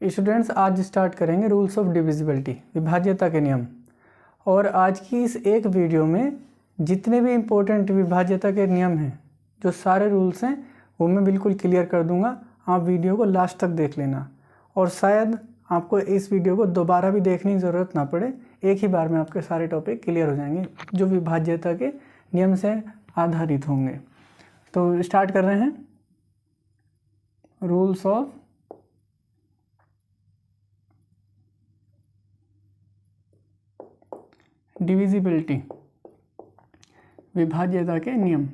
Students, आज start करेंगे rules of divisibility, विभाज्यता के नियम। और आज की इस एक वीडियो में जितने भी इम्पोर्टेंट विभाज्यता के नियम हैं, जो सारे रूल्स हैं, वो मैं बिल्कुल क्लियर कर दूंगा। आप वीडियो को लास्ट तक देख लेना और शायद आपको इस वीडियो को दोबारा भी देखने की ज़रूरत ना पड़े। एक ही बार में आपके सारे टॉपिक क्लियर हो जाएंगे जो विभाज्यता के नियम से आधारित होंगे। तो स्टार्ट कर रहे हैं। रूल्स ऑफ डिविजिबिलिटी, विभाज्यता के नियम।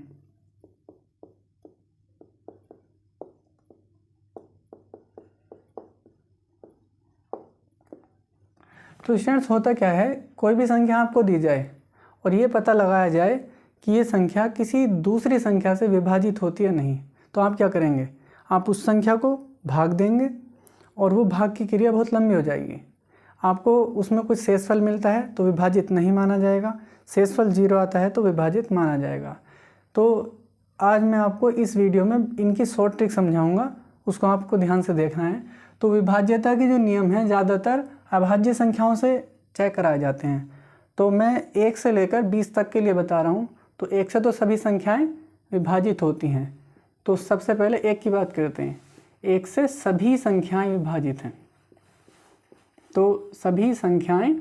तो स्टूडेंट्स, होता क्या है, कोई भी संख्या आपको दी जाए और ये पता लगाया जाए कि ये संख्या किसी दूसरी संख्या से विभाजित होती है नहीं, तो आप क्या करेंगे, आप उस संख्या को भाग देंगे और वो भाग की क्रिया बहुत लंबी हो जाएगी। आपको उसमें कुछ शेषफल मिलता है तो विभाजित नहीं माना जाएगा, शेषफल 0 आता है तो विभाजित माना जाएगा। तो आज मैं आपको इस वीडियो में इनकी शॉर्ट ट्रिक समझाऊंगा, उसको आपको ध्यान से देखना है। तो विभाज्यता के जो नियम हैं ज़्यादातर अभाज्य संख्याओं से चेक कराए जाते हैं। तो मैं 1 से लेकर 20 तक के लिए बता रहा हूँ। तो 1 से तो सभी संख्याएं विभाजित होती हैं। तो सबसे पहले 1 की बात करते हैं। 1 से सभी संख्याएं विभाजित हैं। तो सभी संख्याएं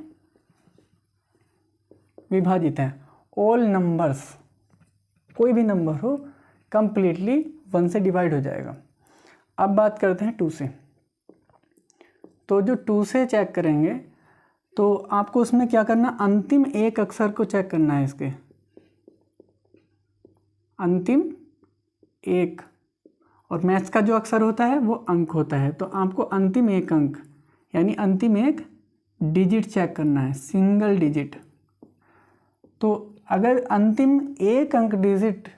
विभाजित हैं। ऑल नंबर्स, कोई भी नंबर हो, कंप्लीटली 1 से डिवाइड हो जाएगा। अब बात करते हैं 2 से। तो जो 2 से चेक करेंगे तो आपको उसमें क्या करना, अंतिम एक अक्षर को चेक करना है। इसके अंतिम एक, और मैथ्स का जो अक्षर होता है वो अंक होता है। तो आपको अंतिम एक अंक यानी अंतिम एक डिजिट चेक करना है, सिंगल डिजिट। तो अगर अंतिम एक अंक डिजिट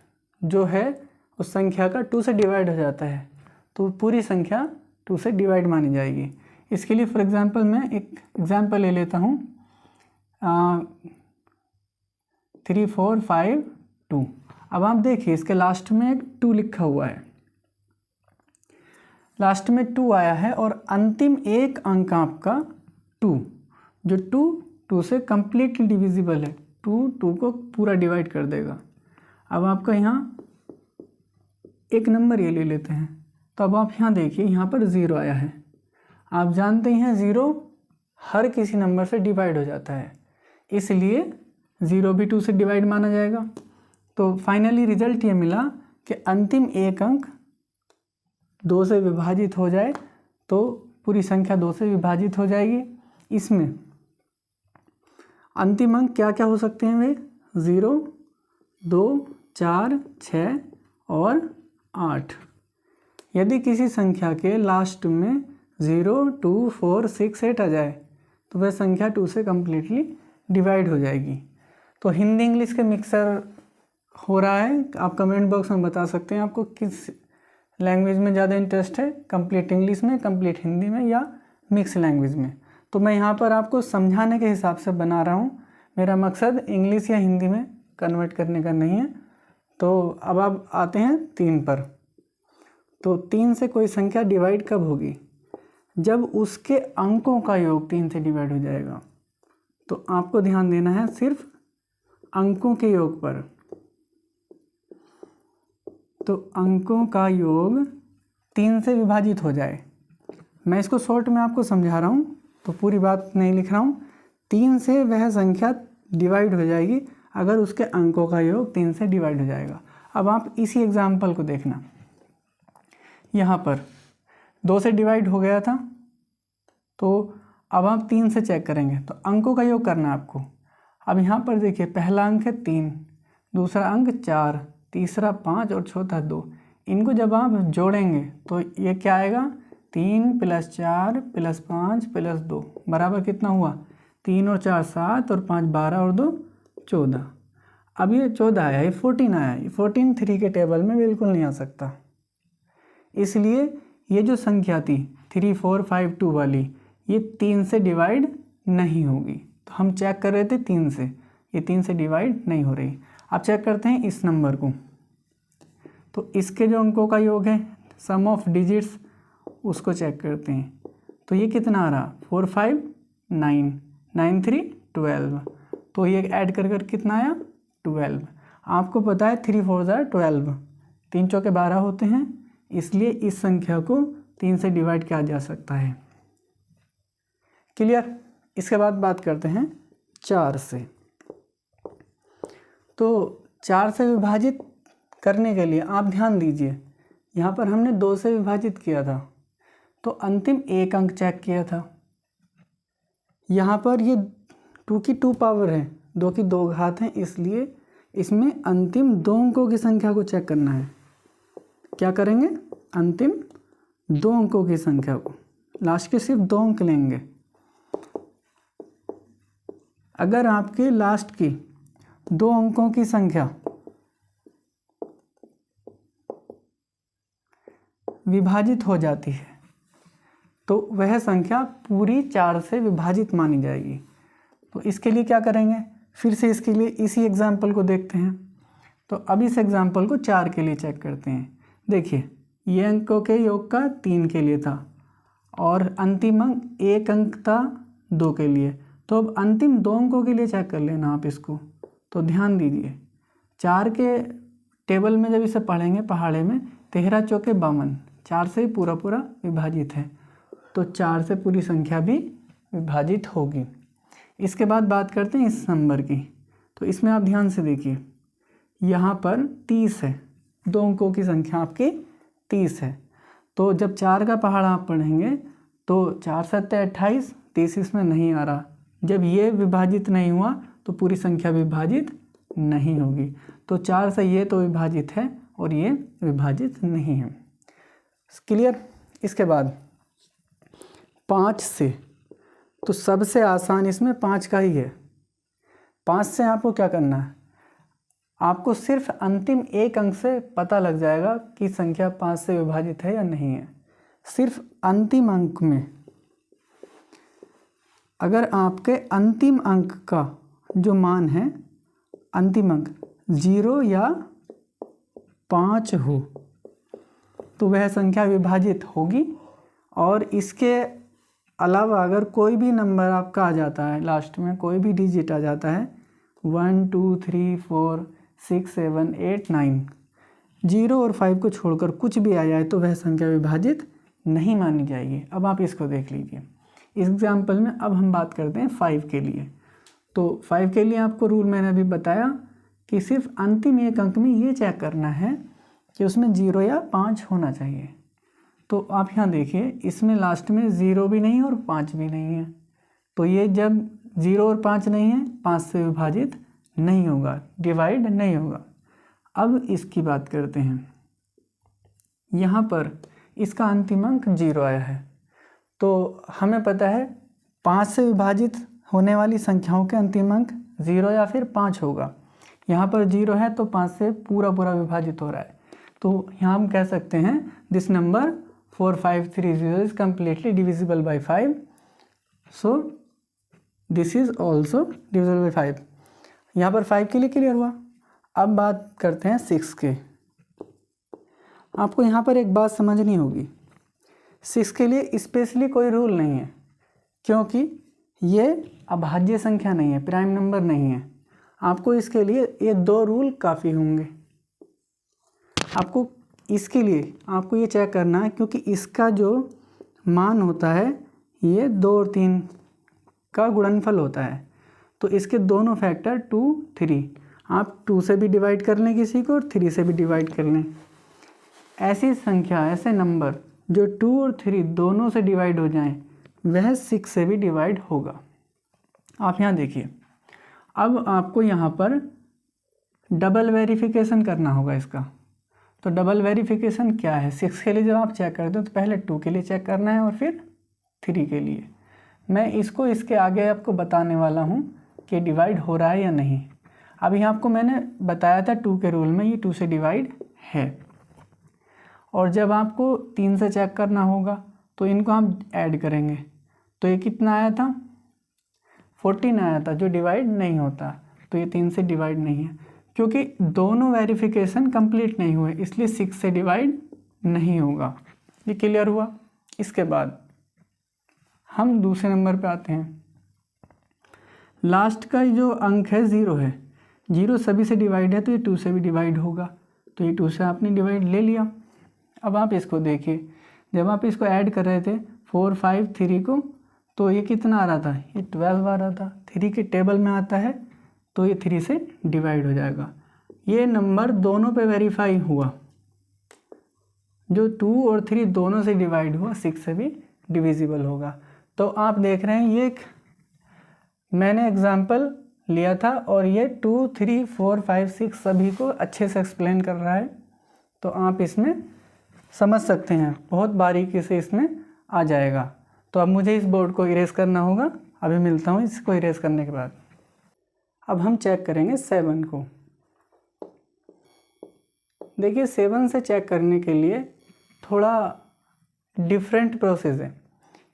जो है उस संख्या का 2 से डिवाइड हो जाता है तो पूरी संख्या 2 से डिवाइड मानी जाएगी। इसके लिए फॉर एग्जांपल मैं एक एग्जांपल ले लेता हूँ, 3 4 5 2। अब आप देखिए इसके लास्ट में एक 2 लिखा हुआ है, लास्ट में 2 आया है और अंतिम एक अंक आपका 2, जो 2 से कंप्लीटली डिविजिबल है, 2 को पूरा डिवाइड कर देगा। अब आपका यहाँ एक नंबर ये ले लेते हैं। तो अब आप यहाँ देखिए, यहाँ पर 0 आया है। आप जानते हैं 0 हर किसी नंबर से डिवाइड हो जाता है, इसलिए 0 भी 2 से डिवाइड माना जाएगा। तो फाइनली रिजल्ट ये मिला कि अंतिम एक अंक 2 से विभाजित हो जाए तो पूरी संख्या 2 से विभाजित हो जाएगी। इसमें अंतिम अंक क्या क्या हो सकते हैं वे, 0 2 4 6 और 8। यदि किसी संख्या के लास्ट में 0 2 4 6 8 आ जाए तो वह संख्या 2 से कम्प्लीटली डिवाइड हो जाएगी। तो हिंदी इंग्लिश के मिक्सर हो रहा है, आप कमेंट बॉक्स में बता सकते हैं आपको किस लैंग्वेज में ज़्यादा इंटरेस्ट है, कंप्लीट इंग्लिश में, कंप्लीट हिंदी में या मिक्स लैंग्वेज में। तो मैं यहाँ पर आपको समझाने के हिसाब से बना रहा हूँ, मेरा मकसद इंग्लिश या हिंदी में कन्वर्ट करने का नहीं है। तो अब आप आते हैं 3 पर। तो 3 से कोई संख्या डिवाइड कब होगी, जब उसके अंकों का योग 3 से डिवाइड हो जाएगा। तो आपको ध्यान देना है सिर्फ अंकों के योग पर। तो अंकों का योग 3 से विभाजित हो जाए, मैं इसको शॉर्ट में आपको समझा रहा हूँ तो पूरी बात नहीं लिख रहा हूँ। 3 से वह संख्या डिवाइड हो जाएगी अगर उसके अंकों का योग 3 से डिवाइड हो जाएगा। अब आप इसी एग्जाम्पल को देखना, यहाँ पर 2 से डिवाइड हो गया था, तो अब आप 3 से चेक करेंगे तो अंकों का योग करना है आपको। अब यहाँ पर देखिए, पहला अंक है 3, दूसरा अंक 4, तीसरा 5 और चौथा 2। इनको जब आप जोड़ेंगे तो ये क्या आएगा, 3 + 4 + 5 + 2 बराबर कितना हुआ, 3 और 4 7 और 5 12 और 2 14। अब ये 14 आया, ये 14 आया, ये 14 3 के टेबल में बिल्कुल नहीं आ सकता, इसलिए ये जो संख्या थी 3 4 5 2 वाली, ये 3 से डिवाइड नहीं होगी। तो हम चेक कर रहे थे 3 से, ये 3 से डिवाइड नहीं हो रही। अब चेक करते हैं इस नंबर को। तो इसके जो अंकों का योग है, सम ऑफ डिजिट्स, उसको चेक करते हैं। तो ये कितना आ रहा 4 5 9 9 3 12, तो ये ऐड कर कितना आया 12। आपको पता है 3 4 12, 3 चौके 12 होते हैं, इसलिए इस संख्या को 3 से डिवाइड किया जा सकता है। क्लियर। इसके बाद बात करते हैं 4 से। तो 4 से विभाजित करने के लिए आप ध्यान दीजिए, यहाँ पर हमने 2 से विभाजित किया था तो अंतिम एक अंक चेक किया था। यहाँ पर ये 2 की 2 पावर है, 2 की 2 घात है, इसलिए इसमें अंतिम 2 अंकों की संख्या को चेक करना है। क्या करेंगे, अंतिम 2 अंकों की संख्या को, लास्ट के सिर्फ 2 अंक लेंगे। अगर आपके लास्ट की 2 अंकों की संख्या विभाजित हो जाती है तो वह संख्या पूरी 4 से विभाजित मानी जाएगी। तो इसके लिए क्या करेंगे, फिर से इसके लिए इसी एग्जाम्पल को देखते हैं। तो अब इस एग्जाम्पल को 4 के लिए चेक करते हैं। देखिए ये अंकों के योग का 3 के लिए था और अंतिम अंक 1 अंक था 2 के लिए। तो अब अंतिम 2 अंकों के लिए चेक कर लेना आप इसको। तो ध्यान दीजिए 4 के टेबल में जब इसे पढ़ेंगे पहाड़े में 13 चौके 52, 4 से पूरा विभाजित है, तो 4 से पूरी संख्या भी विभाजित होगी। इसके बाद बात करते हैं इस नंबर की। तो इसमें आप ध्यान से देखिए, यहाँ पर 30 है, 2 अंकों की संख्या आपकी 30 है। तो जब 4 का पहाड़ा आप पढ़ेंगे तो 4 7 28, 30 इसमें नहीं आ रहा। जब ये विभाजित नहीं हुआ तो पूरी संख्या विभाजित नहीं होगी। तो 4 से ये तो विभाजित है और ये विभाजित नहीं है। क्लियर। इसके बाद 5 से, तो सबसे आसान इसमें 5 का ही है। 5 से आपको क्या करना है, आपको सिर्फ अंतिम एक अंक से पता लग जाएगा कि संख्या 5 से विभाजित है या नहीं है। सिर्फ अंतिम अंक में अगर आपके अंतिम अंक का जो मान है, अंतिम अंक 0 या 5 हो तो वह संख्या विभाजित होगी। और इसके अलावा अगर कोई भी नंबर आपका आ जाता है, लास्ट में कोई भी डिजिट आ जाता है 1 2 3 4 6 7 8 9, 0 और 5 को छोड़कर कुछ भी आ जाए तो वह संख्या विभाजित नहीं मानी जाएगी। अब आप इसको देख लीजिए। इस एग्जाम्पल में अब हम बात करते हैं 5 के लिए। तो 5 के लिए आपको रूल मैंने अभी बताया कि सिर्फ अंतिम एक अंक में ये चेक करना है कि उसमें 0 या 5 होना चाहिए। तो आप यहाँ देखिए, इसमें लास्ट में 0 भी नहीं और 5 भी नहीं है, तो ये जब 0 और 5 नहीं है 5 से विभाजित नहीं होगा, डिवाइड नहीं होगा। अब इसकी बात करते हैं। यहाँ पर इसका अंतिम अंक 0 आया है, तो हमें पता है 5 से विभाजित होने वाली संख्याओं के अंतिम अंक 0 या फिर 5 होगा। यहाँ पर 0 है तो 5 से पूरा विभाजित हो रहा है। तो यहाँ हम कह सकते हैं this number 4530 is completely divisible by 5, so this is also divisible by 5। यहाँ पर 5 के लिए क्लियर हुआ। अब बात करते हैं 6 के। आपको यहाँ पर एक बात समझनी होगी, 6 के लिए स्पेशली कोई रूल नहीं है, क्योंकि ये अभाज्य संख्या नहीं है, प्राइम नंबर नहीं है। आपको इसके लिए ये 2 रूल काफ़ी होंगे। आपको इसके लिए आपको ये चेक करना है, क्योंकि इसका जो मान होता है ये 2 और 3 का गुणनफल होता है। तो इसके दोनों फैक्टर 2 3, आप 2 से भी डिवाइड कर लें किसी को और 3 से भी डिवाइड कर लें। ऐसी संख्या, ऐसे नंबर जो 2 और 3 दोनों से डिवाइड हो जाएं, वह 6 से भी डिवाइड होगा। आप यहाँ देखिए, अब आपको यहाँ पर डबल वेरिफिकेशन करना होगा इसका। तो डबल वेरिफिकेशन क्या है, 6 के लिए जब आप चेक करते हो तो पहले 2 के लिए चेक करना है और फिर 3 के लिए। मैं इसको इसके आगे आपको बताने वाला हूँ कि डिवाइड हो रहा है या नहीं। अभी आपको मैंने बताया था 2 के रूल में ये 2 से डिवाइड है, और जब आपको 3 से चेक करना होगा तो इनको हम ऐड करेंगे। तो ये कितना आया था, 14 आया था, जो डिवाइड नहीं होता। तो ये 3 से डिवाइड नहीं है, क्योंकि दोनों वेरिफिकेशन कंप्लीट नहीं हुए, इसलिए 6 से डिवाइड नहीं होगा। ये क्लियर हुआ। इसके बाद हम दूसरे नंबर पे आते हैं। लास्ट का जो अंक है 0 है, 0 सभी से डिवाइड है तो ये 2 से भी डिवाइड होगा, तो ये 2 से आपने डिवाइड ले लिया। अब आप इसको देखिए, जब आप इसको ऐड कर रहे थे 4, 5, 3 को, तो ये कितना आ रहा था, ये 12 आ रहा था। 3 के टेबल में आता है तो ये 3 से डिवाइड हो जाएगा। ये नंबर दोनों पे वेरीफाई हुआ, जो 2 और 3 दोनों से डिवाइड हुआ, 6 से भी डिविजिबल होगा। तो आप देख रहे हैं ये एक मैंने एग्जाम्पल लिया था और ये 2, 3, 4, 5, 6 सभी को अच्छे से एक्सप्लेन कर रहा है, तो आप इसमें समझ सकते हैं, बहुत बारीकी से इसमें आ जाएगा। तो अब मुझे इस बोर्ड को इरेज करना होगा, अभी मिलता हूँ इसको इरेज करने के बाद। अब हम चेक करेंगे 7 को। देखिए 7 से चेक करने के लिए थोड़ा डिफरेंट प्रोसेस है।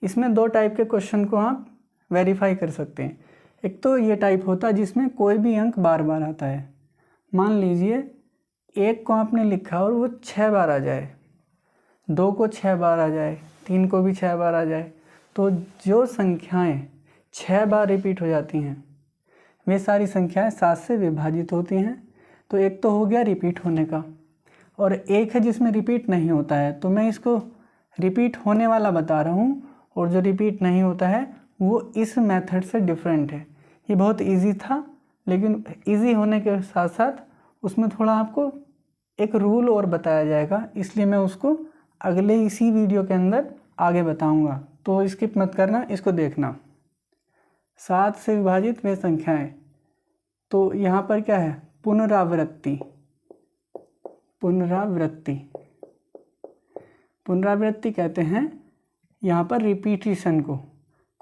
इसमें 2 टाइप के क्वेश्चन को आप वेरीफाई कर सकते हैं। एक तो ये टाइप होता है जिसमें कोई भी अंक बार बार आता है। मान लीजिए 1 को आपने लिखा और वो 6 बार आ जाए, 2 को 6 बार आ जाए, 3 को भी 6 बार आ जाए, तो जो संख्याएं 6 बार रिपीट हो जाती हैं वे सारी संख्याएं 7 से विभाजित होती हैं। तो एक तो हो गया रिपीट होने का, और एक है जिसमें रिपीट नहीं होता है, तो मैं इसको रिपीट होने वाला बता रहा हूँ, और जो रिपीट नहीं होता है वो इस मेथड से डिफरेंट है। ये बहुत इजी था, लेकिन इजी होने के साथ साथ उसमें थोड़ा आपको एक रूल और बताया जाएगा, इसलिए मैं उसको अगले इसी वीडियो के अंदर आगे बताऊंगा। तो स्किप मत करना, इसको देखना। 7 से विभाजित वे संख्याएं, तो यहाँ पर क्या है, पुनरावृत्ति। पुनरावृत्ति पुनरावृत्ति कहते हैं यहाँ पर रिपीटिशन को।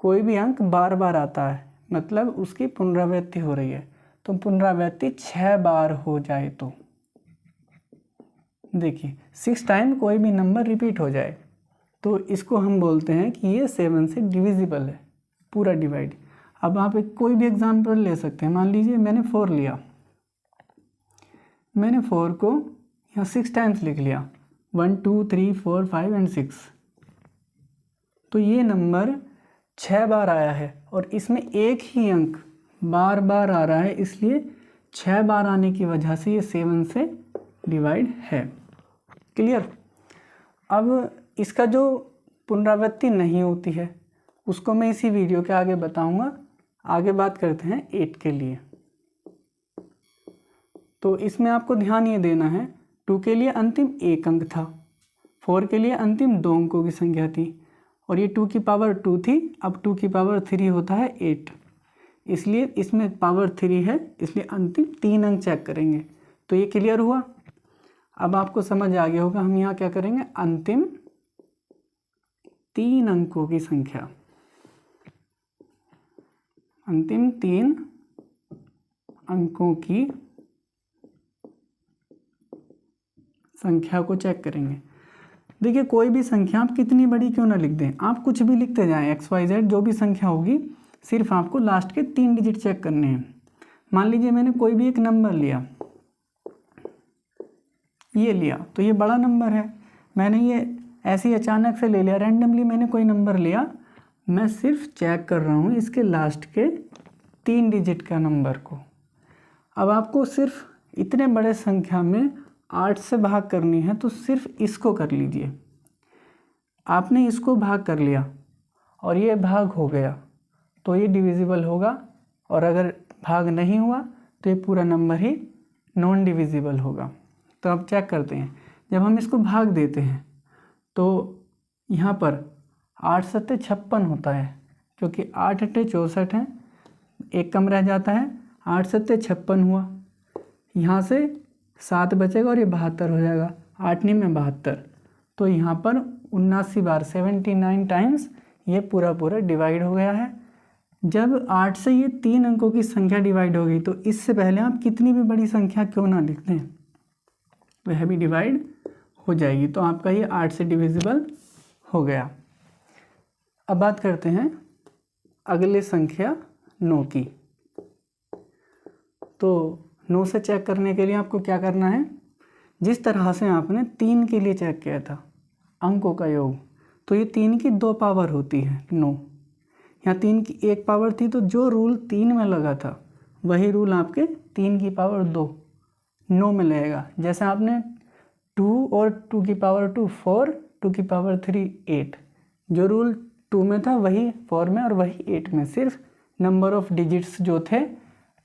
कोई भी अंक बार बार आता है मतलब उसकी पुनरावृत्ति हो रही है, तो पुनरावृत्ति 6 बार हो जाए तो देखिए 6 टाइम कोई भी नंबर रिपीट हो जाए तो इसको हम बोलते हैं कि ये 7 से डिविजिबल है, पूरा डिवाइड। अब आप एक कोई भी एग्जाम्पल ले सकते हैं। मान लीजिए मैंने 4 लिया, मैंने 4 को यहाँ 6 टाइम्स लिख लिया, 1, 2, 3, 4, 5 एंड 6, तो ये नंबर 6 बार आया है और इसमें एक ही अंक बार बार आ रहा है, इसलिए 6 बार आने की वजह से ये 7 से डिवाइड है। क्लियर। अब इसका जो पुनरावृत्ति नहीं होती है उसको मैं इसी वीडियो के आगे बताऊंगा। आगे बात करते हैं 8 के लिए। तो इसमें आपको ध्यान ये देना है, 2 के लिए अंतिम 1 अंक था, 4 के लिए अंतिम 2 अंकों की संख्या थी, और ये 2 की पावर 2 थी। अब 2 की पावर 3 होता है 8, इसलिए इसमें पावर 3 है, इसलिए अंतिम 3 अंक चेक करेंगे। तो ये क्लियर हुआ। अब आपको समझ आ गया होगा हम यहाँ क्या करेंगे, अंतिम 3 अंकों की संख्या, अंतिम 3 अंकों की संख्या को चेक करेंगे। देखिए कोई भी संख्या आप कितनी बड़ी क्यों ना लिख दें, आप कुछ भी लिखते जाएं, XYZ जो भी संख्या होगी, सिर्फ आपको लास्ट के 3 डिजिट चेक करने हैं। मान लीजिए मैंने कोई भी एक नंबर लिया, ये लिया, तो ये बड़ा नंबर है, मैंने ये ऐसे ही अचानक से ले लिया, रैंडमली मैंने कोई नंबर लिया, मैं सिर्फ चेक कर रहा हूँ इसके लास्ट के 3 डिजिट का नंबर को। अब आपको सिर्फ इतने बड़े संख्या में 8 से भाग करनी है, तो सिर्फ इसको कर लीजिए। आपने इसको भाग कर लिया और ये भाग हो गया तो ये डिविजिबल होगा, और अगर भाग नहीं हुआ तो ये पूरा नंबर ही नॉन डिविजिबल होगा। तो अब चेक करते हैं, जब हम इसको भाग देते हैं तो यहाँ पर 8 सत्ते 56 होता है, क्योंकि 8 अट्ठे 64 हैं, एक कम रह जाता है, 8 सत्ते 56 हुआ, यहाँ से 7 बचेगा और ये 72 हो जाएगा, 8 9 में 72, तो यहाँ पर 79 बार 79 टाइम्स ये पूरा डिवाइड हो गया है। जब 8 से ये 3 अंकों की संख्या डिवाइड होगी तो इससे पहले आप कितनी भी बड़ी संख्या क्यों ना लिख दें, वह भी डिवाइड हो जाएगी, तो आपका ये 8 से डिविजिबल हो गया। अब बात करते हैं अगले संख्या 9 की। तो 9 से चेक करने के लिए आपको क्या करना है, जिस तरह से आपने 3 के लिए चेक किया था अंकों का योग, तो ये 3 की 2 पावर होती है 9, यहाँ 3 की 1 पावर थी, तो जो रूल 3 में लगा था वही रूल आपके 3 की पावर 2 9 में लगेगा। जैसे आपने 2 और 2 की पावर 2 4, 2 की पावर 3 8, जो रूल 2 में था वही 4 में और वही 8 में, सिर्फ नंबर ऑफ डिजिट्स जो थे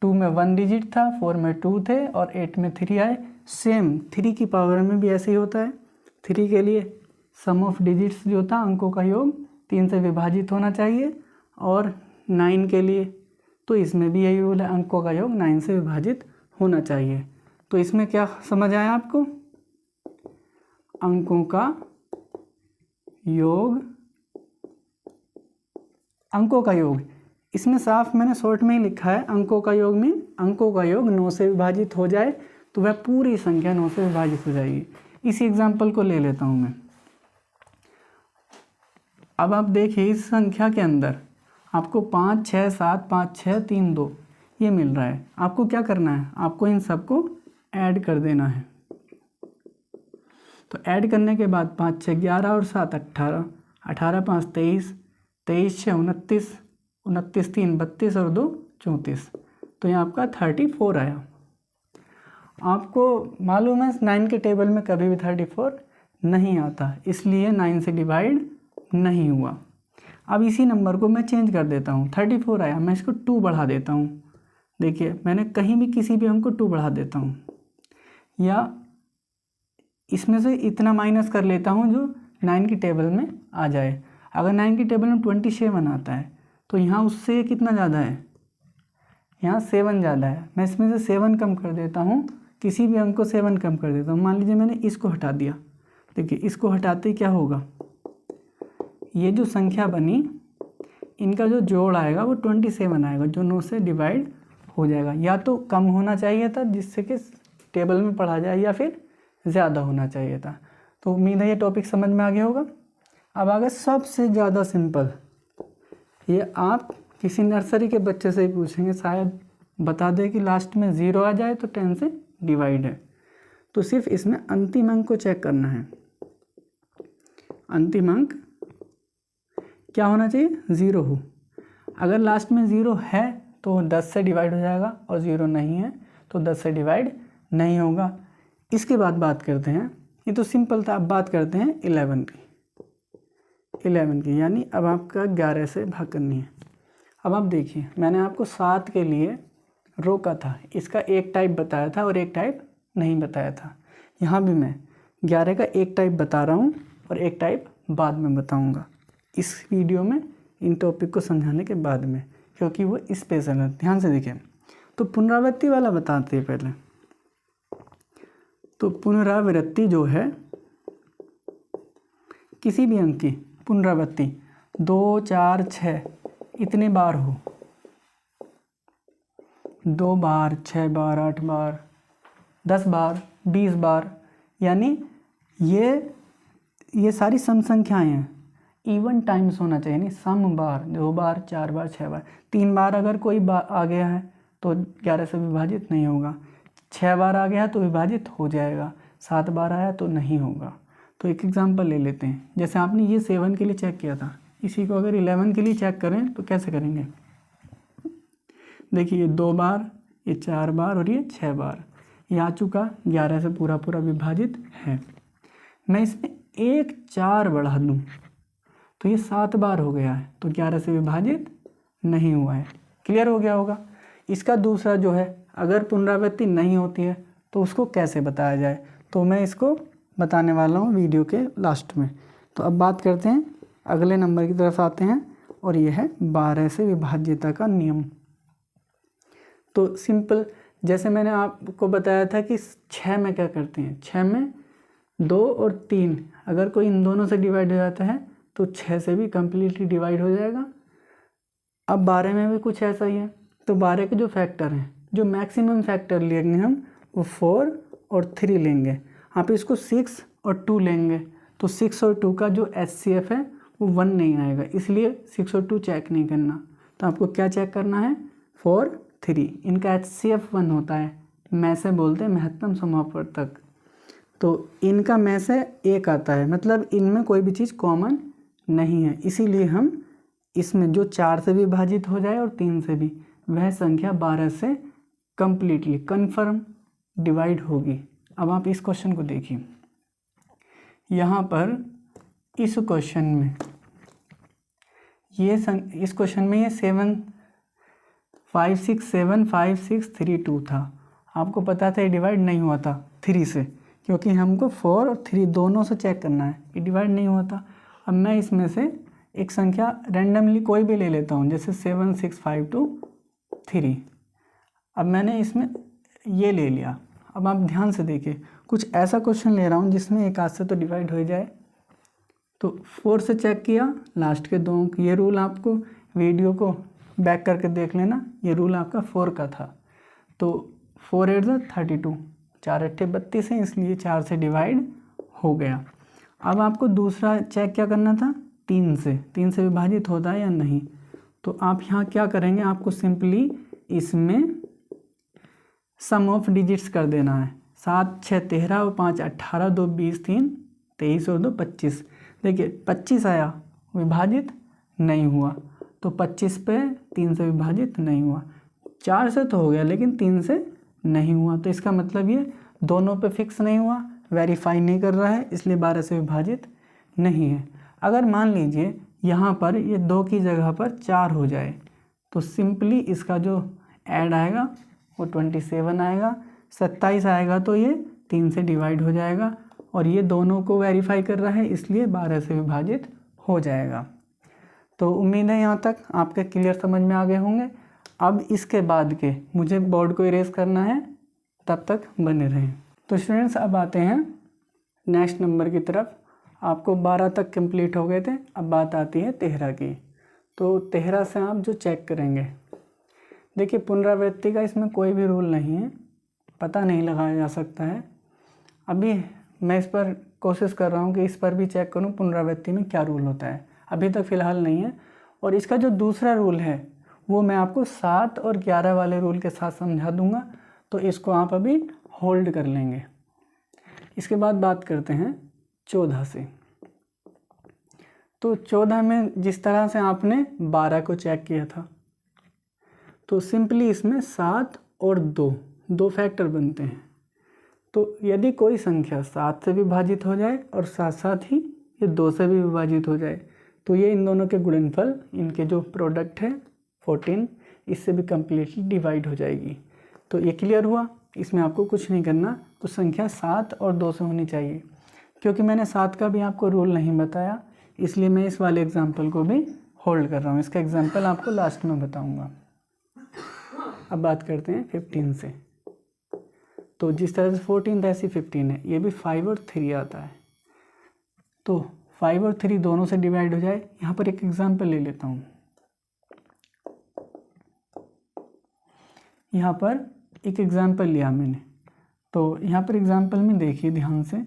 2 में 1 डिजिट था, 4 में 2 थे और 8 में 3 आए। सेम 3 की पावर में भी ऐसे ही होता है। 3 के लिए सम ऑफ डिजिट्स जो था, अंकों का योग 3 से विभाजित होना चाहिए, और 9 के लिए तो इसमें भी यही रूल है, अंकों का योग 9 से विभाजित होना चाहिए। तो इसमें क्या समझ आया आपको? अंकों का योग, अंकों का योग, इसमें साफ मैंने शॉर्ट में ही लिखा है, अंकों का योग मीन अंकों का योग 9 से विभाजित हो जाए तो वह पूरी संख्या 9 से विभाजित हो जाएगी। इसी एग्जाम्पल को ले लेता हूँ मैं। अब आप देखिए इस संख्या के अंदर आपको 5 6 7 5 6 3 2 ये मिल रहा है। आपको क्या करना है? आपको इन सबको ऐड कर देना है। तो ऐड करने के बाद 5 6 11 और 7 18, 18 5 23, 23 6 29, 29 3 32 और 2 34, तो ये आपका 34 आया। आपको मालूम है 9 के टेबल में कभी भी 34 नहीं आता, इसलिए 9 से डिवाइड नहीं हुआ। अब इसी नंबर को मैं चेंज कर देता हूँ। 34 आया, मैं इसको 2 बढ़ा देता हूँ। देखिए मैंने कहीं भी किसी भी अंक को 2 बढ़ा देता हूँ, या इसमें से इतना माइनस कर लेता हूँ जो 9 की टेबल में आ जाए। अगर 9 की टेबल में 27 आता है तो यहाँ उससे कितना ज़्यादा है? यहाँ 7 ज़्यादा है। मैं इसमें से 7 कम कर देता हूँ, किसी भी अंक को 7 कम कर देता हूँ। मान लीजिए मैंने इसको हटा दिया। देखिए इसको हटाते ही क्या होगा? ये जो संख्या बनी इनका जो जोड़ आएगा वो 27 आएगा, जो 9 से डिवाइड हो जाएगा। या तो कम होना चाहिए था जिससे कि टेबल में पढ़ा जाए, या फिर ज़्यादा होना चाहिए था। तो उम्मीद है ये टॉपिक समझ में आ गया होगा। अब आगे सबसे ज़्यादा सिंपल, ये आप किसी नर्सरी के बच्चे से ही पूछेंगे, शायद बता दे कि लास्ट में 0 आ जाए तो 10 से डिवाइड है। तो सिर्फ इसमें अंतिम अंक को चेक करना है। अंतिम अंक क्या होना चाहिए? 0 हो। अगर लास्ट में 0 है तो 10 से डिवाइड हो जाएगा, और 0 नहीं है तो 10 से डिवाइड नहीं होगा। इसके बाद बात करते हैं, ये तो सिंपल था। अब बात करते हैं 11 की। 11 की यानी अब आपका 11 से भाग करनी है। अब आप देखिए मैंने आपको 7 के लिए रोका था, इसका एक टाइप बताया था और एक टाइप नहीं बताया था। यहाँ भी मैं 11 का एक टाइप बता रहा हूँ और एक टाइप बाद में बताऊँगा इस वीडियो में, इन टॉपिक को समझाने के बाद में, क्योंकि वो स्पेशल है। ध्यान से देखिए। तो पुनरावृत्ति वाला बताते हैं पहले। तो पुनरावृत्ति जो है किसी भी अंक की पुनरावृत्ति 2 4 6 इतने बार हो, 2 बार 6 बार 8 बार 10 बार 20 बार, यानी ये सारी सम संख्याएं हैं। इवन टाइम्स होना चाहिए, नहीं सम बार, 2 बार 4 बार 6 बार। 3 बार अगर कोई आ गया है तो 11 से विभाजित नहीं होगा। 6 बार आ गया तो विभाजित हो जाएगा। 7 बार आया तो नहीं होगा। तो एक एग्जांपल ले लेते हैं। जैसे आपने ये 7 के लिए चेक किया था, इसी को अगर 11 के लिए चेक करें तो कैसे करेंगे? देखिए ये 2 बार, ये 4 बार और ये 6 बार, ये आ चुका। 11 से पूरा पूरा विभाजित है। मैं इसमें एक 4 बढ़ा दूँ तो ये 7 बार हो गया है, तो 11 से विभाजित नहीं हुआ है। क्लियर हो गया होगा। इसका दूसरा जो है, अगर पुनरावृत्ति नहीं होती है तो उसको कैसे बताया जाए, तो मैं इसको बताने वाला हूँ वीडियो के लास्ट में। तो अब बात करते हैं, अगले नंबर की तरफ आते हैं, और ये है 12 से विभाज्यता का नियम। तो सिंपल, जैसे मैंने आपको बताया था कि 6 में क्या करते हैं, 6 में 2 और 3 अगर कोई इन दोनों से डिवाइड हो जाता है तो 6 से भी कम्प्लीटली डिवाइड हो जाएगा। अब 12 में भी कुछ ऐसा ही है। तो 12 के जो फैक्टर हैं, जो मैक्सिमम फैक्टर लेंगे हम, वो 4 और 3 लेंगे। आप इसको 6 और 2 लेंगे तो 6 और 2 का जो HCF है वो 1 नहीं आएगा, इसलिए 6 और 2 चेक नहीं करना। तो आपको क्या चेक करना है? 4 3, इनका HCF 1 होता है। में से बोलते हैं महत्तम समापवर्तक। तो इनका में से 1 आता है, मतलब इनमें कोई भी चीज़ कॉमन नहीं है, इसीलिए हम इसमें जो 4 से भी विभाजित हो जाए और 3 से भी, वह संख्या 12 से कंप्लीटली कन्फर्म डिवाइड होगी। अब आप इस क्वेश्चन को देखिए, यहाँ पर इस क्वेश्चन में इस क्वेश्चन में ये 7 5 6 7 5 6 3 2 था। आपको पता था ये डिवाइड नहीं हुआ था 3 से, क्योंकि हमको 4 और 3 दोनों से चेक करना है, ये डिवाइड नहीं हुआ था। अब मैं इसमें से एक संख्या रैंडमली कोई भी ले लेता हूँ, जैसे 7 6 5 2 3। अब मैंने इसमें ये ले लिया। अब आप ध्यान से देखिए, कुछ ऐसा क्वेश्चन ले रहा हूँ जिसमें एक हाथ से तो डिवाइड हो जाए। तो 4 से चेक किया, लास्ट के 2 अंक। ये रूल आपको वीडियो को बैक करके देख लेना, ये रूल आपका 4 का था। तो 4 8 32, 4 8 32 है, इसलिए 4 से डिवाइड हो गया। अब आपको दूसरा चेक क्या करना था, 3 से विभाजित होता है या नहीं। तो आप यहाँ क्या करेंगे, आपको सिंपली इसमें सम ऑफ डिजिट्स कर देना है। 7 6 13 और 5 18, 2 20 3 23 और 2 25। देखिए 25 आया, विभाजित नहीं हुआ, तो 25 पे 3 से विभाजित नहीं हुआ। 4 से तो हो गया लेकिन 3 से नहीं हुआ, तो इसका मतलब ये दोनों पे फिक्स नहीं हुआ, वेरीफाई नहीं कर रहा है, इसलिए 12 से विभाजित नहीं है। अगर मान लीजिए यहाँ पर ये 2 की जगह पर 4 हो जाए, तो सिंपली इसका जो ऐड आएगा वो 27 आएगा। 27 आएगा तो ये 3 से डिवाइड हो जाएगा, और ये दोनों को वेरीफाई कर रहा है, इसलिए 12 से विभाजित हो जाएगा। तो उम्मीद है यहाँ तक आपके क्लियर समझ में आ गए होंगे। अब इसके बाद के मुझे बोर्ड को इरेज करना है, तब तक बने रहें। तो स्टूडेंट्स अब आते हैं नेक्स्ट नंबर की तरफ। आपको 12 तक कंप्लीट हो गए थे, अब बात आती है 13 की। तो 13 से आप जो चेक करेंगे, देखिए पुनरावृत्ति का इसमें कोई भी रूल नहीं है, पता नहीं लगाया जा सकता है। अभी मैं इस पर कोशिश कर रहा हूँ कि इस पर भी चेक करूँ पुनरावृत्ति में क्या रूल होता है, अभी तक फ़िलहाल नहीं है। और इसका जो दूसरा रूल है वो मैं आपको 7 और 11 वाले रूल के साथ समझा दूँगा, तो इसको आप अभी होल्ड कर लेंगे। इसके बाद बात करते हैं 14 से। तो 14 में जिस तरह से आपने 12 को चेक किया था, तो सिंपली इसमें 7 और 2 फैक्टर बनते हैं। तो यदि कोई संख्या 7 से विभाजित हो जाए और साथ साथ ही ये 2 से भी विभाजित हो जाए, तो ये इन दोनों के गुणनफल, इनके जो प्रोडक्ट है 14, इससे भी कम्प्लीटली डिवाइड हो जाएगी। तो ये क्लियर हुआ, इसमें आपको कुछ नहीं करना, तो संख्या 7 और 2 से होनी चाहिए। क्योंकि मैंने 7 का भी आपको रूल नहीं बताया, इसलिए मैं इस वाले एग्जाम्पल को भी होल्ड कर रहा हूँ। इसका एग्जाम्पल आपको लास्ट में बताऊँगा। अब बात करते हैं 15 से। तो जिस तरह से 14 था ऐसी 15 है, ये भी 5 और 3 आता है। तो 5 और 3 दोनों से डिवाइड हो जाए। यहाँ पर एक एग्जाम्पल ले लेता हूँ। यहाँ पर एक एग्जाम्पल लिया मैंने, तो यहाँ पर एग्जाम्पल में देखिए ध्यान से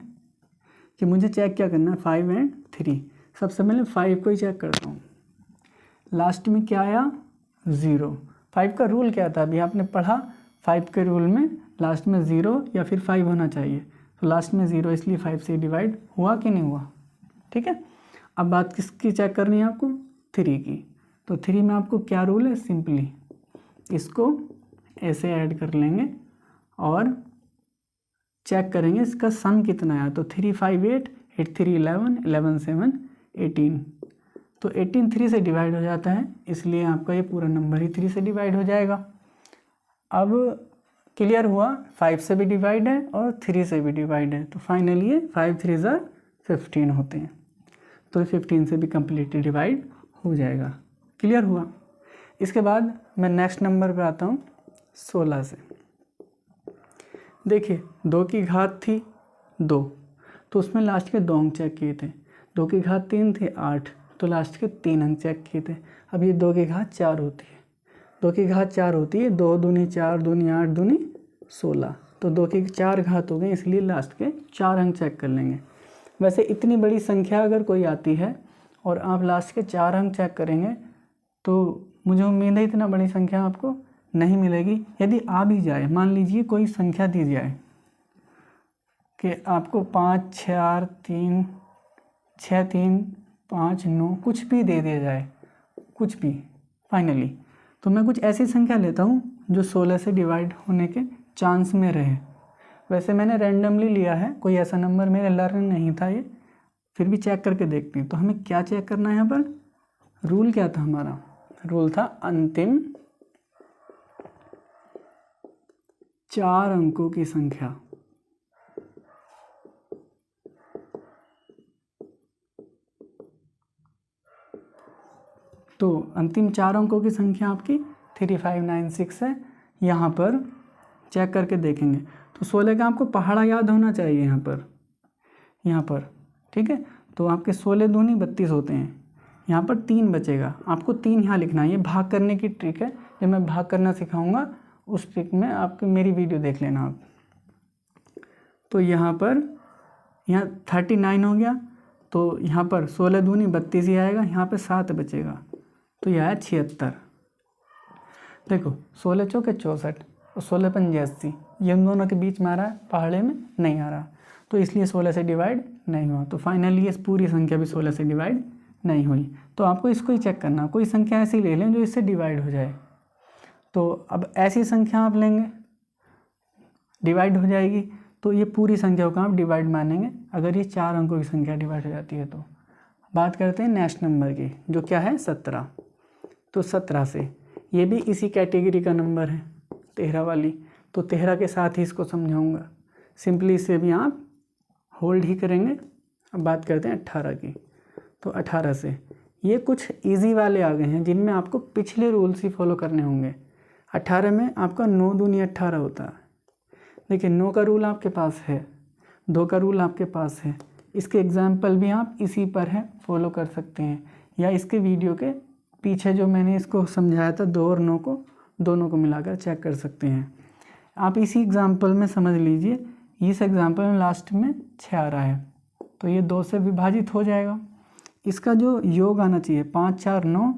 कि मुझे चेक क्या करना है, 5 और 3। सबसे पहले 5 को ही चेक करता हूँ। लास्ट में क्या आया, 0। 5 का रूल क्या था, अभी आपने पढ़ा, 5 के रूल में लास्ट में 0 या फिर 5 होना चाहिए। तो लास्ट में 0, इसलिए 5 से डिवाइड हुआ कि नहीं हुआ। ठीक है, अब बात किसकी चेक करनी है आपको, 3 की। तो 3 में आपको क्या रूल है, सिंपली इसको ऐसे ऐड कर लेंगे और चेक करेंगे इसका सम कितना आया। तो 3 5 8, 8 3 11, 11 7 18। तो 18 3 से डिवाइड हो जाता है, इसलिए आपका ये पूरा नंबर ही 3 से डिवाइड हो जाएगा। अब क्लियर हुआ, 5 से भी डिवाइड है और 3 से भी डिवाइड है, तो फाइनली ये 5 3 15 होते हैं। तो 15 से भी कम्प्लीटली डिवाइड हो जाएगा। क्लियर हुआ। इसके बाद मैं नेक्स्ट नंबर पे आता हूँ 16 से। देखिए 2 की घात थी 2, तो उसमें लास्ट के 2 अंक चेक किए थे। 2 की घात 3 थे 8, तो लास्ट के 3 अंक चेक किए थे। अब ये 2 की घात 4 होती है, 2 की घात 4 होती है, 2 दूनी 4 दूनी 8 दूनी 16, तो 2 की 4 घात हो गई, इसलिए लास्ट के 4 अंक चेक कर लेंगे। वैसे इतनी बड़ी संख्या अगर कोई आती है और आप लास्ट के 4 अंक चेक करेंगे, तो मुझे उम्मीद है इतना बड़ी संख्या आपको नहीं मिलेगी। यदि आ भी जाए, मान लीजिए कोई संख्या दी जाए कि आपको 5 6 3 5 9 कुछ भी दे दिया जाए, कुछ भी फाइनली। तो मैं कुछ ऐसी संख्या लेता हूँ जो 16 से डिवाइड होने के चांस में रहे। वैसे मैंने रैंडमली लिया है, कोई ऐसा नंबर मेरे लर्न नहीं था ये, फिर भी चेक करके देखते हैं। तो हमें क्या चेक करना है यहाँ पर, रूल क्या था हमारा, रूल था अंतिम 4 अंकों की संख्या। तो अंतिम 4 अंकों की संख्या आपकी 3596 है। यहाँ पर चेक करके देखेंगे तो 16 का आपको पहाड़ा याद होना चाहिए यहाँ पर ठीक है। तो आपके 16 दूनी 32 होते हैं, यहाँ पर 3 बचेगा, आपको 3 यहाँ लिखना है। ये भाग करने की ट्रिक है, जब मैं भाग करना सिखाऊंगा उस ट्रिक में आपकी मेरी वीडियो देख लेना आप। तो यहाँ 39 हो गया, तो यहाँ पर 16 दूनी 32 ही आएगा, यहाँ पे 7 बचेगा, तो यह है 76। देखो 16 चौके 64 और 16 पंजे 80, ये उन दोनों के बीच में आ रहा है, पहाड़े में नहीं आ रहा, तो इसलिए 16 से डिवाइड नहीं हुआ। तो फाइनली इस पूरी संख्या भी 16 से डिवाइड नहीं हुई। तो आपको इसको ही चेक करना, कोई संख्या ऐसी ले लें जो इससे डिवाइड हो जाए। तो अब ऐसी संख्या आप लेंगे डिवाइड हो जाएगी, तो ये पूरी संख्या को आप डिवाइड मानेंगे अगर ये 4 अंकों की संख्या डिवाइड हो जाती है। तो बात करते हैं नेक्स्ट नंबर की, जो क्या है 17। तो 17 से ये भी इसी कैटेगरी का नंबर है 13 वाली, तो 13 के साथ ही इसको समझाऊंगा। सिंपली इसे भी आप होल्ड ही करेंगे। अब बात करते हैं 18 की। तो 18 से ये कुछ इजी वाले आ गए हैं जिनमें आपको पिछले रूल्स ही फॉलो करने होंगे। 18 में आपका 9 दूनी 18 होता है। देखिए 9 का रूल आपके पास है, 2 का रूल आपके पास है। इसके एग्जाम्पल भी आप इसी पर है फॉलो कर सकते हैं, या इसके वीडियो के पीछे जो मैंने इसको समझाया था 2 और 9 को दोनों को मिलाकर चेक कर सकते हैं। आप इसी एग्जाम्पल में समझ लीजिए, इस एग्जाम्पल में लास्ट में 6 आ रहा है, तो ये 2 से विभाजित हो जाएगा। इसका जो योग आना चाहिए 5 4 9,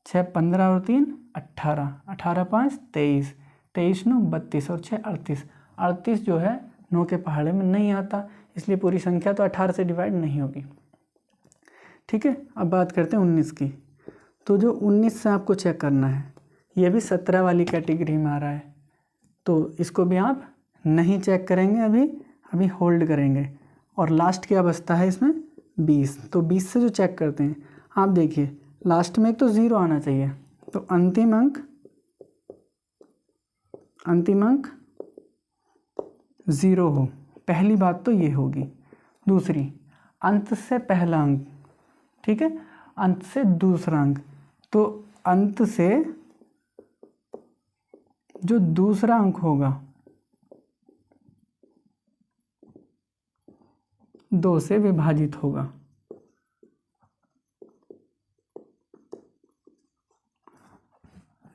6 15 और 3 18, 18 5 23, 23 9 32 और 6 38। 38 जो है 9 के पहाड़े में नहीं आता, इसलिए पूरी संख्या तो 18 से डिवाइड नहीं होगी। ठीक है, अब बात करते हैं 19 की। तो जो 19 से आपको चेक करना है, ये भी 17 वाली कैटेगरी में आ रहा है, तो इसको भी आप नहीं चेक करेंगे, अभी होल्ड करेंगे। और लास्ट क्या बचता है इसमें 20। तो 20 से जो चेक करते हैं आप देखिए लास्ट में एक तो 0 आना चाहिए, तो अंतिम अंक 0 हो, पहली बात तो ये होगी। दूसरी, अंत से पहला अंक, ठीक है, अंत से दूसरा अंक, तो अंत से जो दूसरा अंक होगा 2 से विभाजित होगा।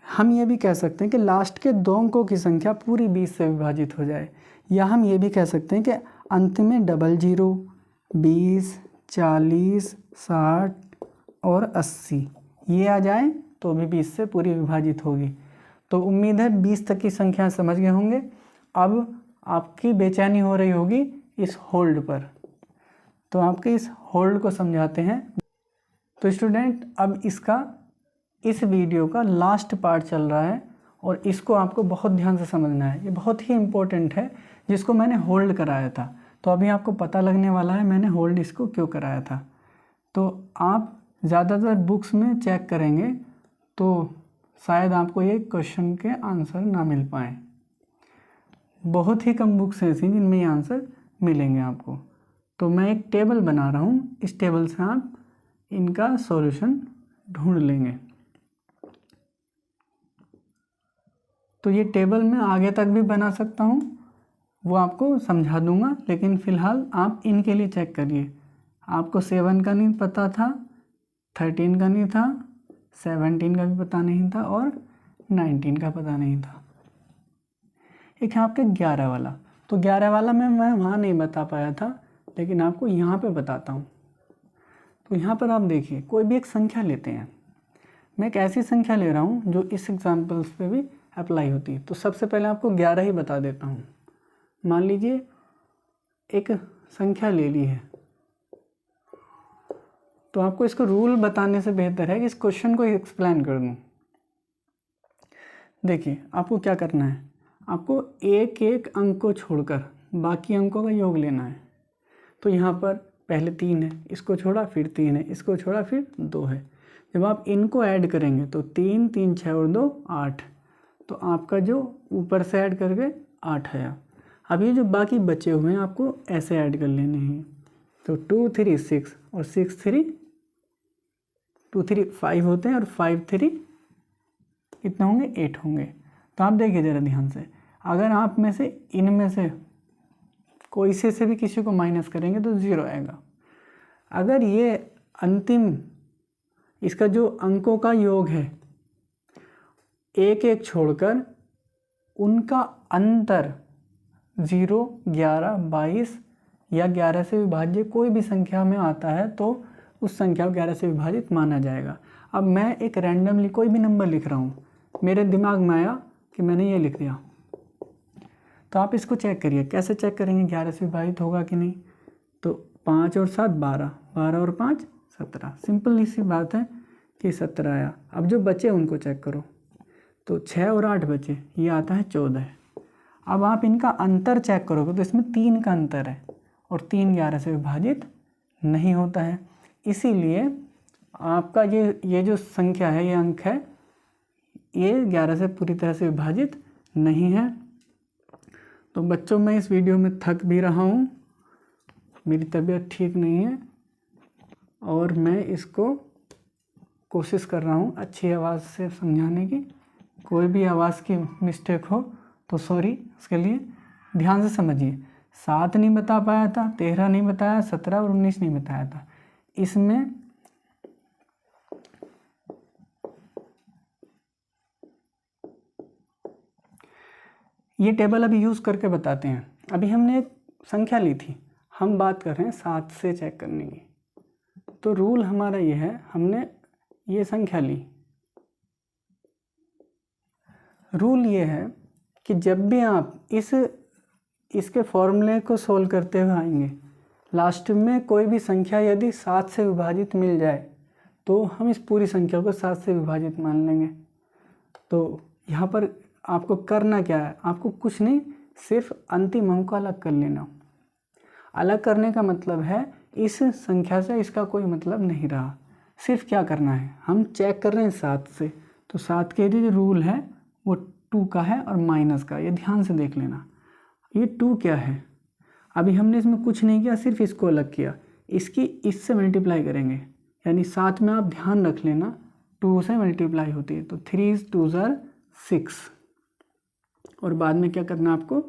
हम ये भी कह सकते हैं कि लास्ट के 2 अंकों की संख्या पूरी 20 से विभाजित हो जाए, या हम ये भी कह सकते हैं कि अंत में 00, 20, 40, 60 और 80 ये आ जाए तो भी 20 से पूरी विभाजित होगी। तो उम्मीद है 20 तक की संख्या समझ गए होंगे। अब आपकी बेचैनी हो रही होगी इस होल्ड पर, तो आपके इस होल्ड को समझाते हैं। तो स्टूडेंट अब इस वीडियो का लास्ट पार्ट चल रहा है और इसको आपको बहुत ध्यान से समझना है। ये बहुत ही इम्पोर्टेंट है, जिसको मैंने होल्ड कराया था। तो अभी आपको पता लगने वाला है मैंने होल्ड इसको क्यों कराया था। तो आप ज़्यादातर बुक्स में चेक करेंगे तो शायद आपको ये क्वेश्चन के आंसर ना मिल पाए। बहुत ही कम बुक्स ऐसी जिनमें ये आंसर मिलेंगे आपको। तो मैं एक टेबल बना रहा हूँ, इस टेबल से आप इनका सॉल्यूशन ढूंढ लेंगे। तो ये टेबल मैं आगे तक भी बना सकता हूँ, वो आपको समझा दूंगा, लेकिन फ़िलहाल आप इनके लिए चेक करिए। आपको 7 का नहीं पता था, 13 का नहीं था, 17 का भी पता नहीं था और 19 का पता नहीं था। एक है आपके 11 वाला। तो 11 वाला मैं वहाँ नहीं बता पाया था, लेकिन आपको यहाँ पे बताता हूँ। तो यहाँ पर आप देखिए, कोई भी एक संख्या लेते हैं। मैं एक ऐसी संख्या ले रहा हूँ जो इस एग्जाम्पल्स पे भी अप्लाई होती है। तो सबसे पहले आपको 11 ही बता देता हूँ। मान लीजिए एक संख्या ले ली है, तो आपको इसको रूल बताने से बेहतर है कि इस क्वेश्चन को एक्सप्लेन कर दूं। देखिए आपको क्या करना है, आपको एक एक अंक को छोड़कर बाकी अंकों का योग लेना है। तो यहाँ पर पहले 3 है, इसको छोड़ा, फिर 3 है, इसको छोड़ा, फिर 2 है। जब आप इनको ऐड करेंगे तो 3 3 6 और 2 8, तो आपका जो ऊपर से ऐड करके 8 आया। अब ये जो बाकी बचे हुए हैं आपको ऐसे ऐड कर लेने हैं। तो 2 3 6 और 6 3 2 3 5 होते हैं और 5 3 कितने होंगे, 8 होंगे। तो आप देखिए ज़रा ध्यान से, अगर आप में से इनमें से कोई से भी किसी को माइनस करेंगे तो 0 आएगा। अगर ये अंतिम इसका जो अंकों का योग है एक एक छोड़कर उनका अंतर 0, 11, 22 या 11 से विभाज्य कोई भी संख्या में आता है तो उस संख्या को 11 से विभाजित माना जाएगा। अब मैं एक रैंडमली कोई भी नंबर लिख रहा हूँ, मेरे दिमाग में आया कि मैंने ये लिख दिया, तो आप इसको चेक करिए। कैसे चेक करेंगे 11 से विभाजित होगा कि नहीं? तो 5 और 7 12, 12 और 5 17, सिंपल सी बात है कि 17 आया। अब जो बचे उनको चेक करो, तो 6 और 8 बचे, ये आता है 14। अब आप इनका अंतर चेक करोगे तो इसमें 3 का अंतर है और 3 11 से विभाजित नहीं होता है। इसीलिए आपका ये जो संख्या है, ये अंक है, ये 11 से पूरी तरह से विभाजित नहीं है। तो बच्चों मैं इस वीडियो में थक भी रहा हूँ, मेरी तबीयत ठीक नहीं है और मैं इसको कोशिश कर रहा हूँ अच्छी आवाज़ से समझाने की। कोई भी आवाज़ की मिस्टेक हो तो सॉरी, उसके लिए ध्यान से समझिए। 7 नहीं बता पाया था, 13 नहीं बताया, 17 और 19 नहीं बताया था। इसमें ये टेबल अभी यूज़ करके बताते हैं। अभी हमने एक संख्या ली थी, हम बात कर रहे हैं 7 से चेक करने की। तो रूल हमारा ये है, हमने ये संख्या ली। रूल ये है कि जब भी आप इसके फॉर्मूले को सोल्व करते हुए आएंगे, लास्ट में कोई भी संख्या यदि 7 से विभाजित मिल जाए तो हम इस पूरी संख्या को 7 से विभाजित मान लेंगे। तो यहाँ पर आपको करना क्या है, आपको कुछ नहीं, सिर्फ अंतिम अंक को अलग कर लेना। अलग करने का मतलब है इस संख्या से इसका कोई मतलब नहीं रहा। सिर्फ क्या करना है, हम चेक कर रहे हैं 7 से, तो 7 के लिए जो रूल है वो 2 का है और माइनस का। ये ध्यान से देख लेना, ये 2 क्या है, अभी हमने इसमें कुछ नहीं किया, सिर्फ इसको अलग किया। इसकी इससे मल्टीप्लाई करेंगे, यानी 7 में आप ध्यान रख लेना 2 से मल्टीप्लाई होती है, तो 3 2 6 और बाद में क्या करना आपको,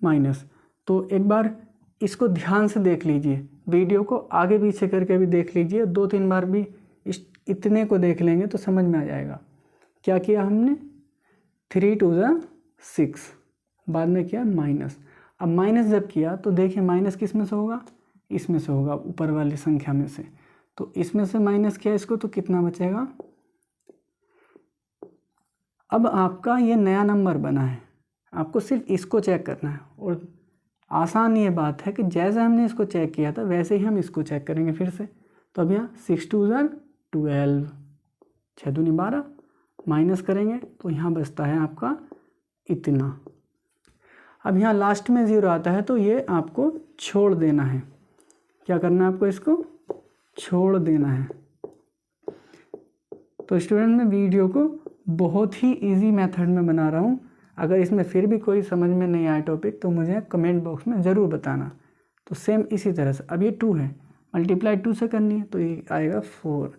माइनस। तो एक बार इसको ध्यान से देख लीजिए, वीडियो को आगे पीछे करके भी देख लीजिए, 2-3 बार भी इतने को देख लेंगे तो समझ में आ जाएगा। क्या किया हमने, 3 2 6, बाद में किया माइनस। अब माइनस जब किया तो देखिए माइनस किस में से होगा, इसमें से होगा, ऊपर वाली संख्या में से। तो इसमें से माइनस किया इसको तो कितना बचेगा। अब आपका ये नया नंबर बना है, आपको सिर्फ इसको चेक करना है और आसान ये बात है कि जैसे हमने इसको चेक किया था वैसे ही हम इसको चेक करेंगे फिर से। तो अब यहाँ 6 2 12, 6 दूनी 12, माइनस करेंगे तो यहाँ बचता है आपका इतना। अब यहाँ लास्ट में 0 आता है तो ये आपको छोड़ देना है। क्या करना है आपको, इसको छोड़ देना है। तो स्टूडेंट मैं वीडियो को बहुत ही इजी मेथड में बना रहा हूँ। अगर इसमें फिर भी कोई समझ में नहीं आया टॉपिक तो मुझे कमेंट बॉक्स में ज़रूर बताना। तो सेम इसी तरह से, अब ये 2 है, मल्टीप्लाई 2 से करनी है तो ये आएगा 4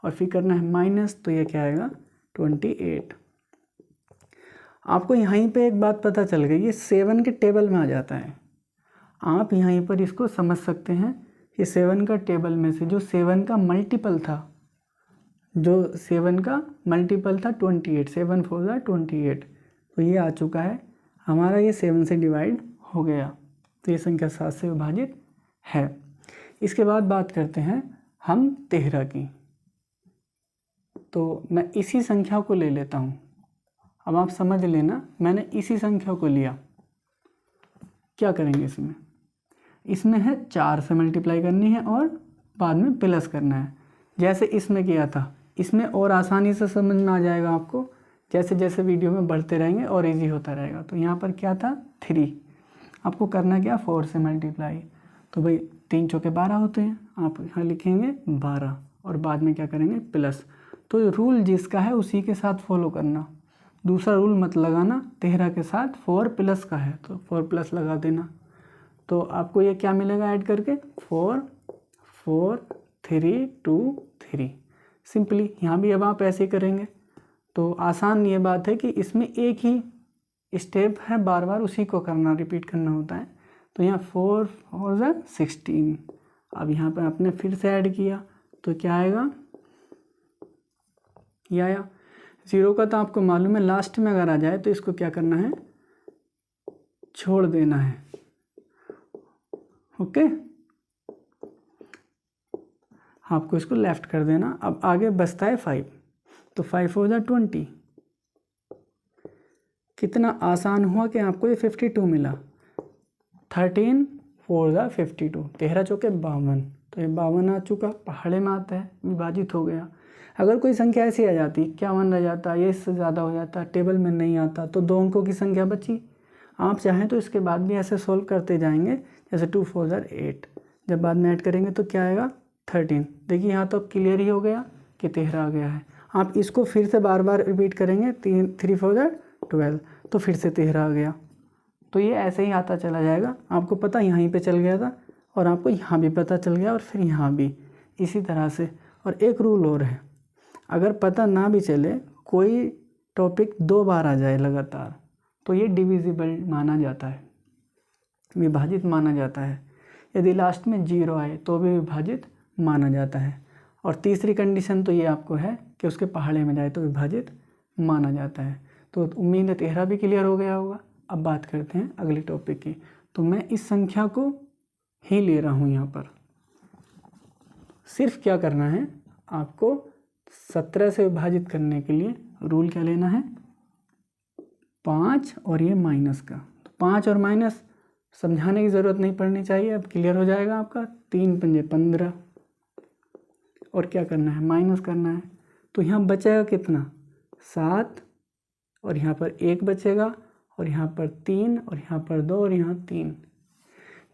और फिर करना है माइनस, तो ये क्या आएगा 28। आपको यहीं पे एक बात पता चल गई, ये 7 के टेबल में आ जाता है। आप यहीं पर इसको समझ सकते हैं कि 7 का टेबल में से जो 7 का मल्टीपल था, जो 7 का मल्टीपल था 28, 7 4 28, तो ये आ चुका है हमारा, ये 7 से डिवाइड हो गया, तो ये संख्या 7 से विभाजित है। इसके बाद बात करते हैं हम 13 की। तो मैं इसी संख्या को ले लेता हूँ। अब आप समझ लेना, मैंने इसी संख्या को लिया। क्या करेंगे इसमें है 4 से मल्टीप्लाई करनी है और बाद में प्लस करना है। जैसे इसमें किया था, इसमें और आसानी से समझ में आ जाएगा आपको, जैसे जैसे वीडियो में बढ़ते रहेंगे और इजी होता रहेगा। तो यहाँ पर क्या था 3, आपको करना क्या 4 से मल्टीप्लाई, तो भाई 3 चौके 12 होते हैं, आप यहाँ लिखेंगे 12 और बाद में क्या करेंगे प्लस। तो रूल जिसका है उसी के साथ फॉलो करना, दूसरा रूल मत लगाना। 13 के साथ 4 प्लस का है तो 4 प्लस लगा देना। तो आपको ये क्या मिलेगा ऐड करके 4 4 3 2 3। सिंपली यहाँ भी अब आप ऐसे ही करेंगे। तो आसान ये बात है कि इसमें एक ही स्टेप है, बार बार उसी को करना, रिपीट करना होता है। तो यहाँ 4 4 16। अब यहाँ पर आपने फिर से ऐड किया तो क्या आएगा, ये आया। 0 का तो आपको मालूम है, लास्ट में अगर आ जाए तो इसको क्या करना है, छोड़ देना है। ओके, आपको इसको लेफ्ट कर देना। अब आगे बचता है 5, तो 5 4 20। कितना आसान हुआ कि आपको ये 52 मिला। 13 4 52, 13 चौके 52, तो ये 52 आ चुका, पहाड़े में आता है, विभाजित हो गया। अगर कोई संख्या ऐसी आ जाती 51 रह जाता, ये इससे ज़्यादा हो जाता, टेबल में नहीं आता, तो 2 अंकों की संख्या बची। आप चाहें तो इसके बाद भी ऐसे सोल्व करते जाएंगे, जैसे 2 4 8, जब बाद में ऐड करेंगे तो क्या आएगा 13। देखिए यहाँ तो क्लियर ही हो गया कि 13 आ गया है। आप इसको फिर से बार बार रिपीट करेंगे, 3 4 12, तो फिर से 13 आ गया। तो ये ऐसे ही आता चला जाएगा। आपको पता यहीं पे चल गया था और आपको यहाँ भी पता चल गया और फिर यहाँ भी इसी तरह से। और एक रूल और है, अगर पता ना भी चले, कोई टॉपिक 2 बार आ जाए लगातार, तो ये डिविजिबल माना जाता है, विभाजित माना जाता है। यदि लास्ट में 0 आए तो भी विभाजित माना जाता है। और तीसरी कंडीशन तो ये आपको है कि उसके पहाड़े में जाए तो विभाजित माना जाता है। तो उम्मीद है 13 भी क्लियर हो गया होगा। अब बात करते हैं अगले टॉपिक की। तो मैं इस संख्या को ही ले रहा हूँ यहाँ पर। सिर्फ क्या करना है आपको, 17 से विभाजित करने के लिए रूल क्या लेना है, 5 और ये माइनस का। तो 5 और माइनस समझाने की ज़रूरत नहीं पड़नी चाहिए, अब क्लियर हो जाएगा आपका। 3 पंजे 15 और क्या करना है, माइनस करना है। तो यहाँ बचेगा कितना 7, और यहाँ पर 1 बचेगा, और यहाँ पर 3, और यहाँ पर 2, और यहाँ 3।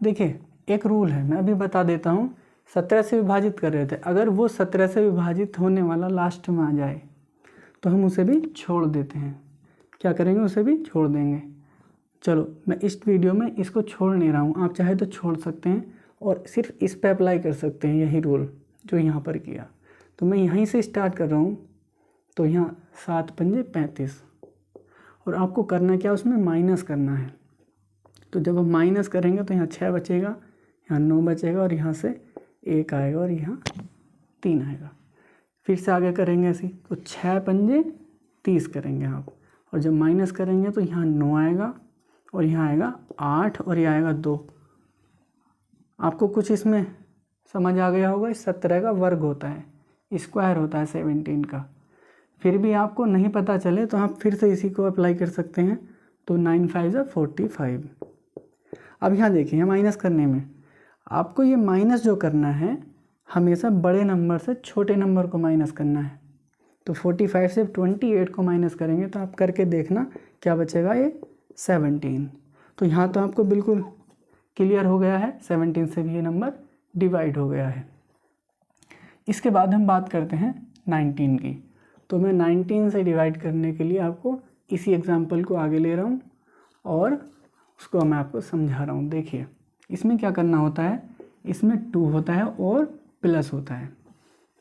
देखिए एक रूल है, मैं अभी बता देता हूँ। 17 से विभाजित कर रहे थे, अगर वो 17 से विभाजित होने वाला लास्ट में आ जाए तो हम उसे भी छोड़ देते हैं। क्या करेंगे, उसे भी छोड़ देंगे। चलो मैं इस वीडियो में इसको छोड़ नहीं रहा हूँ, आप चाहे तो छोड़ सकते हैं और सिर्फ इस पे अप्लाई कर सकते हैं यही रूल जो यहाँ पर किया। तो मैं यहीं से स्टार्ट कर रहा हूँ। तो यहाँ 7 पंजे 35, और आपको करना क्या, उसमें माइनस करना है। तो जब हम माइनस करेंगे तो यहाँ 6 बचेगा, यहाँ 9 बचेगा, और यहाँ से 1 आएगा, और यहाँ 3 आएगा। फिर से आगे करेंगे ऐसे, तो 6 पंजे 30 करेंगे आप, और जब माइनस करेंगे तो यहाँ 9 आएगा, और यहाँ आएगा 8, और ये आएगा 2। आपको कुछ इसमें समझ आ गया होगा। 17 का वर्ग होता है, स्क्वायर होता है 17 का। फिर भी आपको नहीं पता चले तो आप फिर से इसी को अप्लाई कर सकते हैं। तो 9 5 45। अब यहाँ देखिए, माइनस करने में आपको ये माइनस जो करना है, हमेशा बड़े नंबर से छोटे नंबर को माइनस करना है। तो 45 से 28 को माइनस करेंगे तो आप करके देखना क्या बचेगा, ये 17। तो यहाँ तो आपको बिल्कुल क्लियर हो गया है, 17 से भी ये नंबर डिवाइड हो गया है। इसके बाद हम बात करते हैं 19 की। तो मैं 19 से डिवाइड करने के लिए आपको इसी एग्जाम्पल को आगे ले रहा हूँ और उसको मैं आपको समझा रहा हूँ। देखिए इसमें क्या करना होता है, इसमें 2 होता है और प्लस होता है।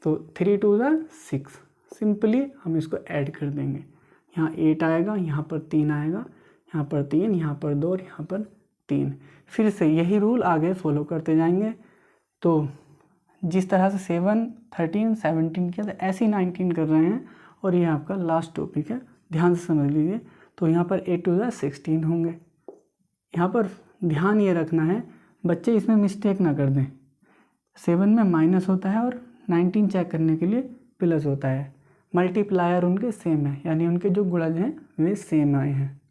तो 3 2 6, सिंपली हम इसको ऐड कर देंगे। यहाँ 8 आएगा, यहाँ पर 3 आएगा, यहाँ पर 3, यहाँ पर 2 और यहाँ पर 3। फिर से यही रूल आगे फॉलो करते जाएंगे। तो जिस तरह से 7 13 17 किया था, ऐसे ही 19 कर रहे हैं। और ये आपका लास्ट टॉपिक है, ध्यान से समझ लीजिए। तो यहाँ पर 8 2 16 होंगे। यहाँ पर ध्यान ये रखना है, बच्चे इसमें मिस्टेक ना कर दें। 7 में माइनस होता है और 19 चेक करने के लिए प्लस होता है। मल्टीप्लायर उनके सेम है, यानी उनके जो गुणज हैं वे सेम आए हैं।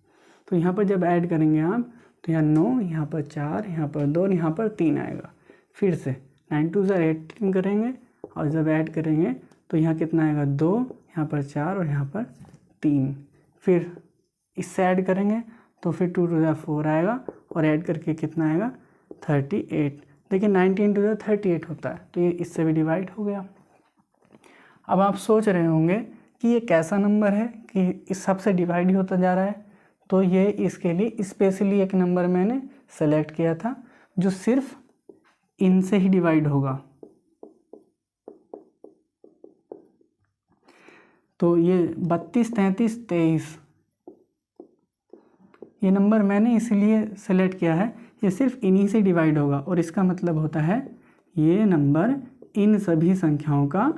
तो यहाँ पर जब ऐड करेंगे आप, तो यहाँ 9, यहाँ पर 4, यहाँ पर 2, यहाँ पर 3 आएगा। फिर से 9 2 18 करेंगे और जब ऐड करेंगे तो यहाँ कितना आएगा 2, यहाँ पर 4 और यहाँ पर 3। फिर इससे ऐड करेंगे तो फिर 2 टू द 4 आएगा और ऐड करके कितना आएगा 38। देखिए 19 टू द 38 होता है, तो ये इससे भी डिवाइड हो गया। अब आप सोच रहे होंगे कि ये कैसा नंबर है कि इस सब से डिवाइड ही होता जा रहा है। तो ये इसके लिए स्पेशली एक नंबर मैंने सेलेक्ट किया था जो सिर्फ इनसे ही डिवाइड होगा। तो ये 32, 33, 23 ये नंबर मैंने इसलिए सेलेक्ट किया है, ये सिर्फ इन्हीं से डिवाइड होगा और इसका मतलब होता है ये नंबर इन सभी संख्याओं का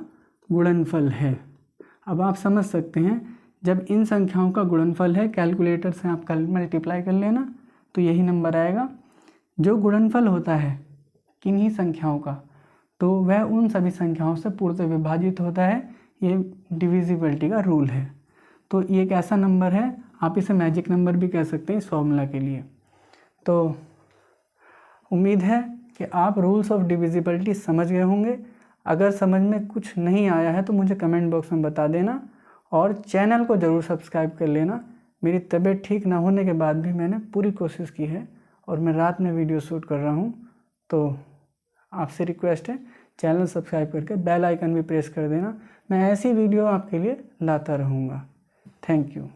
गुणनफल है। अब आप समझ सकते हैं जब इन संख्याओं का गुणनफल है, कैलकुलेटर से आप कल मल्टीप्लाई कर लेना तो यही नंबर आएगा। जो गुणनफल होता है किन्हीं संख्याओं का तो वह उन सभी संख्याओं से पूर्णतः विभाजित होता है। ये डिविजिबिलिटी का रूल है। तो ये एक ऐसा नंबर है, आप इसे मैजिक नंबर भी कह सकते हैं इस फॉर्मूला के लिए। तो उम्मीद है कि आप रूल्स ऑफ डिविजिबिलिटी समझ गए होंगे। अगर समझ में कुछ नहीं आया है तो मुझे कमेंट बॉक्स में बता देना और चैनल को ज़रूर सब्सक्राइब कर लेना। मेरी तबीयत ठीक ना होने के बाद भी मैंने पूरी कोशिश की है और मैं रात में वीडियो शूट कर रहा हूँ। तो आपसे रिक्वेस्ट है चैनल सब्सक्राइब करके बेल आइकन भी प्रेस कर देना। मैं ऐसी वीडियो आपके लिए लाता रहूँगा। Thank you.